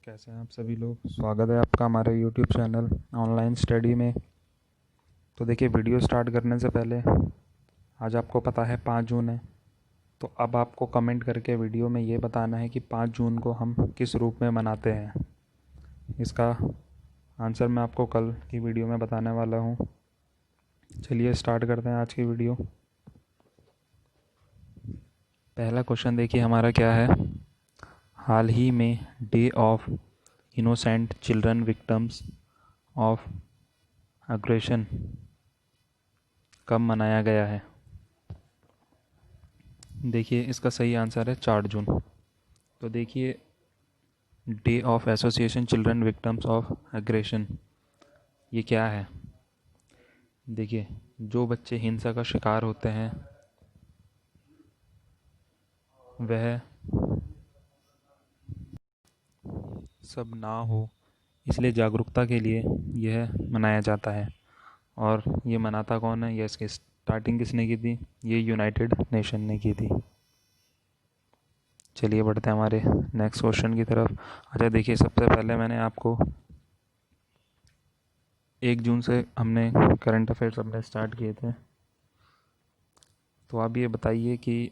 कैसे हैं आप सभी लोग। स्वागत है आपका हमारे YouTube चैनल ऑनलाइन स्टडी में। तो देखिए, वीडियो स्टार्ट करने से पहले आज आपको पता है 5 जून है। तो अब आपको कमेंट करके वीडियो में ये बताना है कि 5 जून को हम किस रूप में मनाते हैं। इसका आंसर मैं आपको कल की वीडियो में बताने वाला हूँ। चलिए स्टार्ट करते हैं आज की वीडियो। पहला क्वेश्चन देखिए हमारा क्या है। हाल ही में day of innocent children victims of aggression कब मनाया गया है। देखिए इसका सही आंसर है 4 जून। तो देखिए, day of association children victims of aggression ये क्या है। देखिए, जो बच्चे हिंसा का शिकार होते हैं वह सब ना हो, इसलिए जागरूकता के लिए यह मनाया जाता है। और ये मनाता कौन है, या इसकी स्टार्टिंग किसने की थी, ये यूनाइटेड नेशन ने की थी। चलिए बढ़ते हैं हमारे नेक्स्ट क्वेश्चन की तरफ। अच्छा देखिए, सबसे पहले मैंने आपको 1 जून से हमने करंट अफेयर्स अपने स्टार्ट किए थे। तो आप ये बताइए कि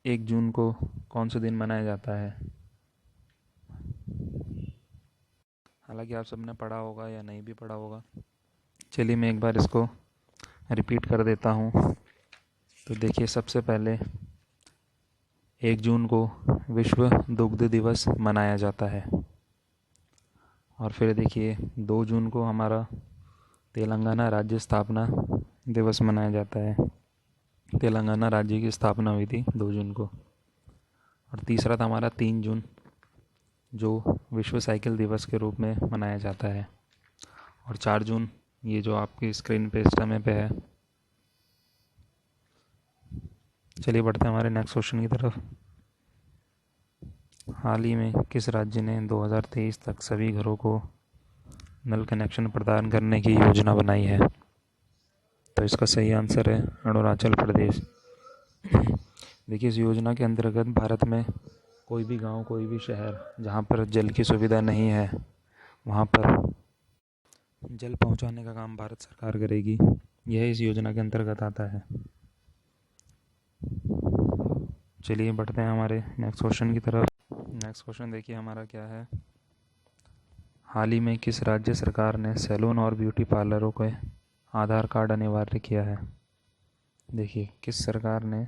1 जून को कौन सा दिन मनाया जाता है। हालांकि आप सबने पढ़ा होगा या नहीं भी पढ़ा होगा। चलिए मैं एक बार इसको रिपीट कर देता हूँ। तो देखिए, सबसे पहले 1 जून को विश्व दुग्ध दिवस मनाया जाता है। और फिर देखिए 2 जून को हमारा तेलंगाना राज्य स्थापना दिवस मनाया जाता है। तेलंगाना राज्य की स्थापना हुई थी 2 जून को। और तीसरा था हमारा 3 जून, जो विश्व साइकिल दिवस के रूप में मनाया जाता है। और 4 जून ये जो आपकी स्क्रीन पे इस समय पे है। चलिए बढ़ते हैं हमारे नेक्स्ट क्वेश्चन की तरफ। हाल ही में किस राज्य ने 2023 तक सभी घरों को नल कनेक्शन प्रदान करने की योजना बनाई है। तो इसका सही आंसर है अरुणाचल प्रदेश। देखिए, इस योजना के अंतर्गत भारत में कोई भी गांव, कोई भी शहर जहां पर जल की सुविधा नहीं है, वहां पर जल पहुंचाने का काम भारत सरकार करेगी। यह इस योजना के अंतर्गत आता है। चलिए बढ़ते हैं हमारे नेक्स्ट क्वेश्चन की तरफ। नेक्स्ट क्वेश्चन देखिए हमारा क्या है। हाल ही में किस राज्य सरकार ने सैलून और ब्यूटी पार्लरों के आधार कार्ड अनिवार्य किया है। देखिए, किस सरकार ने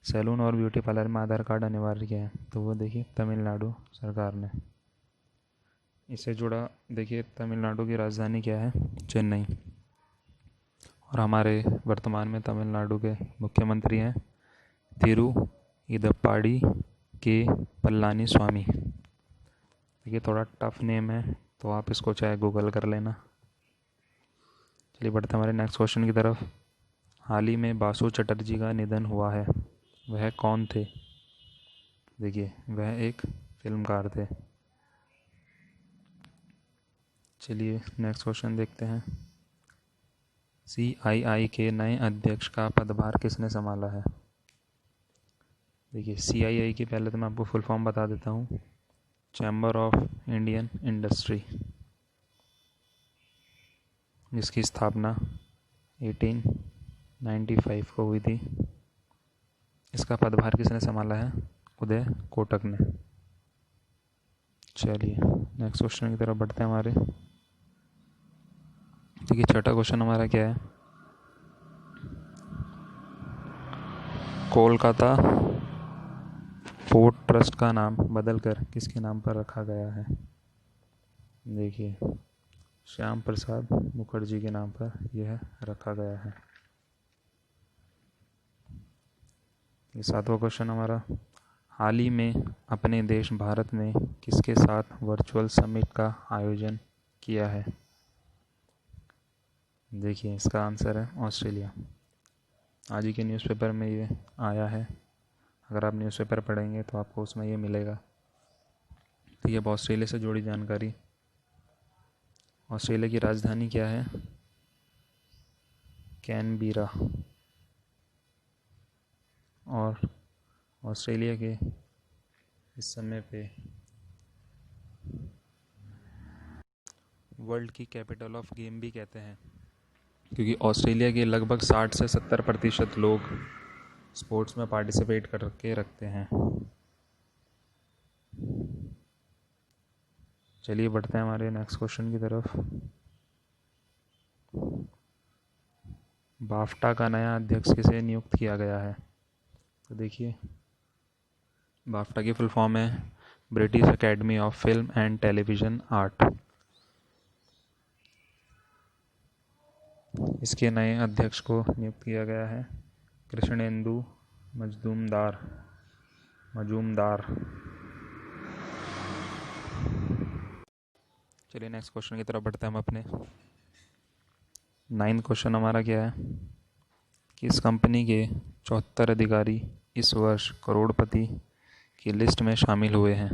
सैलून और ब्यूटी पार्लर में आधार कार्ड अनिवार्य किया है। तो वो देखिए तमिलनाडु सरकार ने। इससे जुड़ा देखिए, तमिलनाडु की राजधानी क्या है, चेन्नई। और हमारे वर्तमान में तमिलनाडु के मुख्यमंत्री हैं तिरुइदप्पाडी के पल्लानी स्वामी। देखिए थोड़ा टफ नेम है, तो आप इसको चाहे गूगल कर लेना। चलिए बढ़ते हमारे नेक्स्ट क्वेश्चन की तरफ। हाल ही में बासु चटर्जी का निधन हुआ है, वह कौन थे। देखिए, वह एक फिल्मकार थे। चलिए नेक्स्ट क्वेश्चन देखते हैं। CII के नए अध्यक्ष का पदभार किसने संभाला है। देखिए, CII की पहले तो मैं आपको फुल फॉर्म बता देता हूँ। चैम्बर ऑफ इंडियन इंडस्ट्री, जिसकी स्थापना 1895 को हुई थी। इसका पदभार किसने संभाला है, उदय कोटक ने। चलिए नेक्स्ट क्वेश्चन की तरफ बढ़ते हैं हमारे। देखिए छठा क्वेश्चन हमारा क्या है। कोलकाता पोर्ट ट्रस्ट का नाम बदलकर किसके नाम पर रखा गया है। देखिए, श्याम प्रसाद मुखर्जी के नाम पर यह रखा गया है। ये 7वां क्वेश्चन हमारा। हाल ही में अपने देश भारत में किसके साथ वर्चुअल समिट का आयोजन किया है। देखिए, इसका आंसर है ऑस्ट्रेलिया। आज ही के न्यूज़पेपर में ये आया है। अगर आप न्यूज़पेपर पढ़ेंगे तो आपको उसमें ये मिलेगा। तो ये ऑस्ट्रेलिया से जुड़ी जानकारी। ऑस्ट्रेलिया की राजधानी क्या है, कैनबीरा। और ऑस्ट्रेलिया के इस समय पे वर्ल्ड की कैपिटल ऑफ गेम भी कहते हैं, क्योंकि ऑस्ट्रेलिया के लगभग 60 से 70% लोग स्पोर्ट्स में पार्टिसिपेट करके रखते हैं। चलिए बढ़ते हैं हमारे नेक्स्ट क्वेश्चन की तरफ। बाफ्टा का नया अध्यक्ष किसे नियुक्त किया गया है? तो देखिए, बाफ्टा की फुल फॉर्म है British academy of film and television art. इसके नए अध्यक्ष को नियुक्त किया गया है कृष्णेंदु मजूमदार। चलिए नेक्स्ट क्वेश्चन की तरफ बढ़ते हैं हम अपने। 9th क्वेश्चन हमारा क्या है? किस कंपनी के 74 अधिकारी इस वर्ष करोड़पति की लिस्ट में शामिल हुए हैं?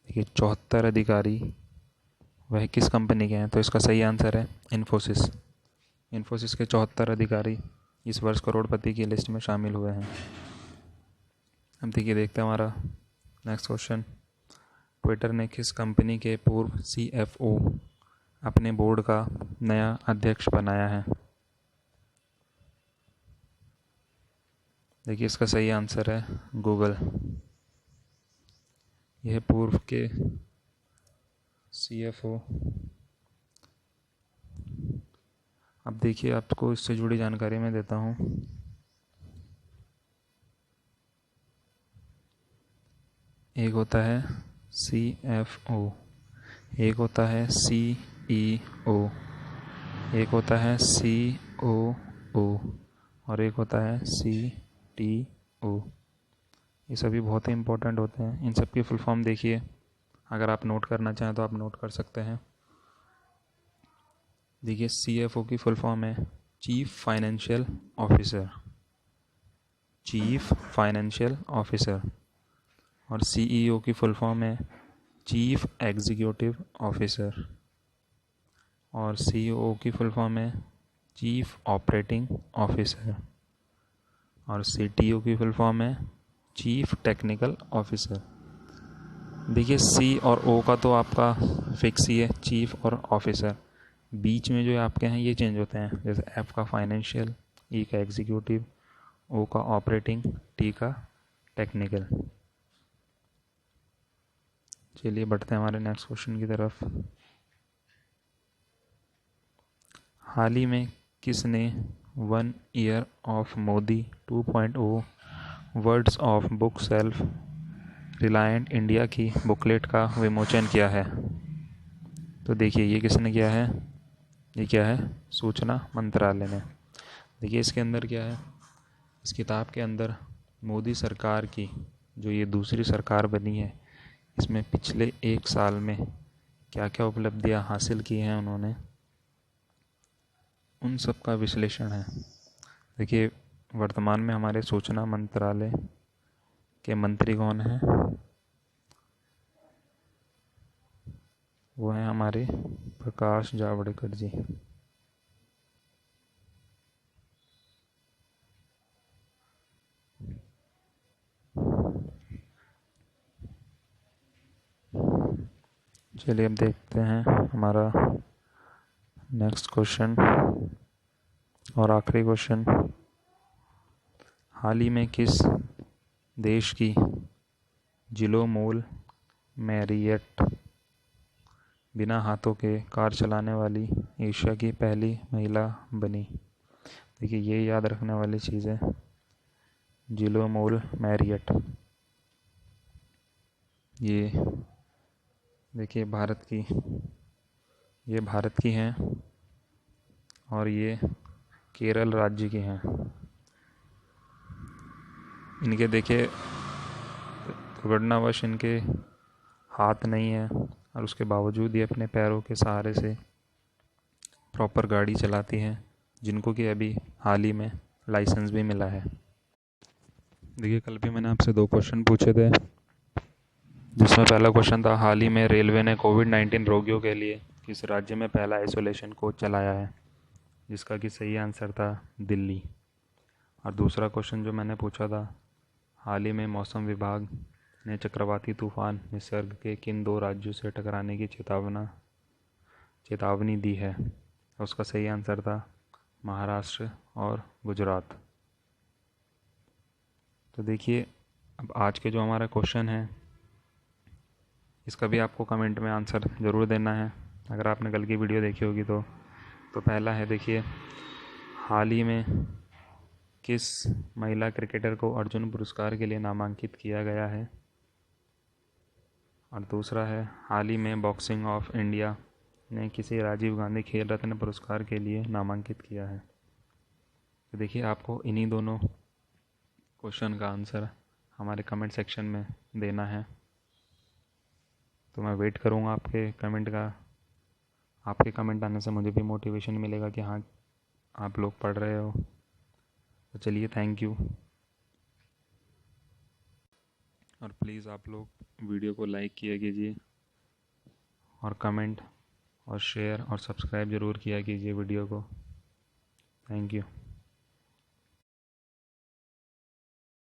देखिए, 74 अधिकारी वह किस कंपनी के हैं? तो इसका सही आंसर है इन्फोसिस। इन्फोसिस के 74 अधिकारी इस वर्ष करोड़पति की लिस्ट में शामिल हुए हैं। अब देखिए, देखते हैं हमारा नेक्स्ट क्वेश्चन। ट्विटर ने किस कंपनी के पूर्व CFO अपने बोर्ड का नया अध्यक्ष बनाया है? देखिए, इसका सही आंसर है गूगल। यह पूर्व के CFO। अब देखिए, आपको इससे जुड़ी जानकारी मैं देता हूँ। एक होता है CFO, एक होता है CEO, एक होता है COO और एक होता है CTO। ये सभी बहुत ही इम्पोर्टेंट होते हैं। इन सब की फुल फॉर्म देखिए, अगर आप नोट करना चाहें तो आप नोट कर सकते हैं। देखिए, CFO की फुल फॉर्म है चीफ फाइनेंशियल ऑफिसर और CEO की फुल फॉर्म है चीफ एग्जीक्यूटिव ऑफिसर और COO की फुल फॉर्म है चीफ ऑपरेटिंग ऑफिसर और CTO की फुल फॉर्म है चीफ टेक्निकल ऑफिसर। देखिए, C और O का तो आपका फिक्स ही है, चीफ और ऑफिसर। बीच में जो आपके हैं ये चेंज होते हैं, जैसे F का फाइनेंशियल, E का एग्जीक्यूटिव, O का ऑपरेटिंग, T का टेक्निकल। चलिए बढ़ते हैं हमारे नेक्स्ट क्वेश्चन की तरफ। हाल ही में किसने 1 year of Modi 2.0 words of book shelf reliant India की बुकलेट का विमोचन किया है? तो देखिए, ये किसने किया है? ये क्या है? सूचना मंत्रालय ने। देखिए, इसके अंदर क्या है? इस किताब के अंदर मोदी सरकार की जो ये दूसरी सरकार बनी है, इसमें पिछले 1 साल में क्या क्या उपलब्धियां हासिल की हैं उन्होंने, उन सब का विश्लेषण है। देखिए, वर्तमान में हमारे सूचना मंत्रालय के मंत्री कौन हैं? वो हैं हमारे प्रकाश जावड़ेकर जी। चलिए अब देखते हैं हमारा नेक्स्ट क्वेश्चन और आखिरी क्वेश्चन। हाल ही में किस देश की जिलोमोल मैरियट बिना हाथों के कार चलाने वाली एशिया की पहली महिला बनी? देखिए, ये याद रखने वाली चीज़ है, जिलोमोल मैरियट। ये देखिए, ये भारत की हैं और ये केरल राज्य की हैं। इनके देखिए, दुर्घटनावश इनके हाथ नहीं है और उसके बावजूद ये अपने पैरों के सहारे से प्रॉपर गाड़ी चलाती हैं, जिनको कि अभी हाल ही में लाइसेंस भी मिला है। देखिए, कल भी मैंने आपसे 2 क्वेश्चन पूछे थे, जिसमें पहला क्वेश्चन था हाल ही में रेलवे ने कोविड-19 रोगियों के लिए किस राज्य में पहला आइसोलेशन कोच चलाया है, जिसका कि सही आंसर था दिल्ली। और दूसरा क्वेश्चन जो मैंने पूछा था, हाल ही में मौसम विभाग ने चक्रवाती तूफान निसर्ग के किन दो राज्यों से टकराने की चेतावनी दी है? उसका सही आंसर था महाराष्ट्र और गुजरात। तो देखिए, अब आज के जो हमारा क्वेश्चन है इसका भी आपको कमेंट में आंसर ज़रूर देना है, अगर आपने कल की वीडियो देखी होगी तो। पहला है, देखिए, हाल ही में किस महिला क्रिकेटर को अर्जुन पुरस्कार के लिए नामांकित किया गया है? और दूसरा है, हाल ही में बॉक्सिंग ऑफ इंडिया ने किसे राजीव गांधी खेल रत्न पुरस्कार के लिए नामांकित किया है? तो देखिए, आपको इन्हीं दोनों क्वेश्चन का आंसर हमारे कमेंट सेक्शन में देना है। तो मैं वेट करूँगा आपके कमेंट का। आपके कमेंट आने से मुझे भी मोटिवेशन मिलेगा कि हाँ, आप लोग पढ़ रहे हो। तो चलिए, थैंक यू। और प्लीज़ आप लोग वीडियो को लाइक किया कीजिए और कमेंट और शेयर और सब्सक्राइब ज़रूर किया कीजिए वीडियो को। Thank you.